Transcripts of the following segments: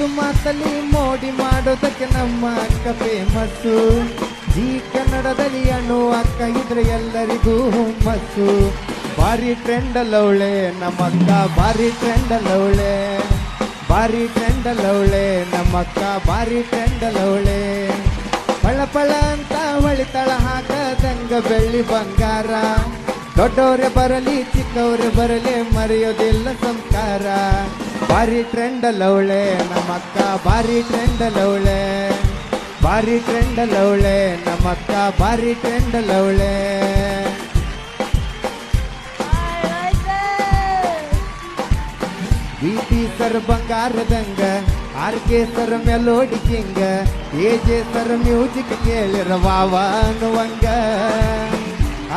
ಮಾತಲ್ಲಿ ಮೋಡಿ ಮಾಡೋದಕ್ಕೆ ನಮ್ಮ ಅಕ್ಕ ಫೇಮಸ್ಸು. ಈ ಕನ್ನಡದಲ್ಲಿ ಅಣ್ಣು ಅಕ್ಕ ಇದ್ರೆ ಎಲ್ಲರಿಗೂ ಹುಮ್ಮಸ್ಸು. ಭಾರಿ ಟ್ರೆಂಡಲ್ಲವಳೆ ನಮ್ಮಕ್ಕ, ಭಾರಿ ಟ್ರೆಂಡಲ್ಲವಳೆ, ಭಾರಿ ಟ್ರೆಂಡಲ್ಲವಳೆ ನಮ್ಮಕ್ಕ, ಭಾರಿ ಟ್ರೆಂಡಲ್ಲವಳೆ. ಪಳ ಪಳ ಅಂತ ಹೊಳಿತಳ ಹಾಕದಂಗ ಬೆಳ್ಳಿ ಬಂಗಾರ. ದೊಡ್ಡವರೇ ಬರಲಿ ಚಿಕ್ಕವರೇ ಬರಲಿ ಮರೆಯೋದಿಲ್ಲ ಸಂಸ್ಕಾರ. ಭಾರಿ ಟ್ರೆಂಡಲ್ಲವಳೆ ನಮ್ಮಕ್ಕ, ಭಾರಿ ಟ್ರೆಂಡಲ್ಲವಳೆ, ಭಾರಿ ಟ್ರೆಂಡಲ್ಲವಳೆ ನಮ್ಮಕ್ಕ, ಭಾರಿ ಟ್ರೆಂಡಲ್ಲವಳೆ. ಬಿಟಿ ಸರ್ ಬಂಗಾರದಂಗ, ಆರ್ ಕೆ ಸರ್ ಮೆಲೋಡಿ ಕಿಂಗ, ಎ ಜೆ ಸರ್ ಮ್ಯೂಸಿಕ್ ಕೇಳಿರ ವಾವ ಅನ್ನುವಂಗ.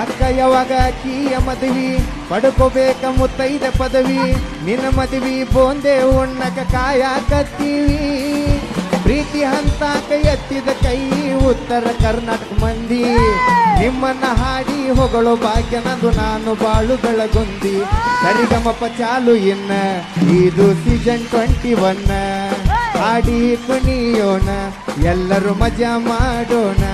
ಅಕ್ಕ ಯಾವಾಗ ಅಕ್ಕಿಯ ಮದುವೆ ಪಡ್ಕೋಬೇಕ ಮುತ್ತೈದ ಪದವಿ. ನಿನ್ನ ಮದುವೆ ಬೋಂದೆ ಉಣ್ಣಕ ಕಾಯಕತ್ತೀವಿ. ಪ್ರೀತಿ ಹಂತಾಕ ಎತ್ತಿದ ಕೈ ಉತ್ತರ ಕರ್ನಾಟಕ ಮಂದಿ. ನಿಮ್ಮನ್ನ ಹಾಡಿ ಹೊಗಳೋ ಭಾಗ್ಯ ನಂದು, ನಾನು ಬಾಳು ಬೆಳಗುಂದಿ. ಸರಿಗಮಪ ಚಾಲು ಇನ್ನ ಇದು ಸೀಸನ್ 21. ಹಾಡಿ ಕುಣಿಯೋಣ ಎಲ್ಲರೂ ಮಜಾ ಮಾಡೋಣ.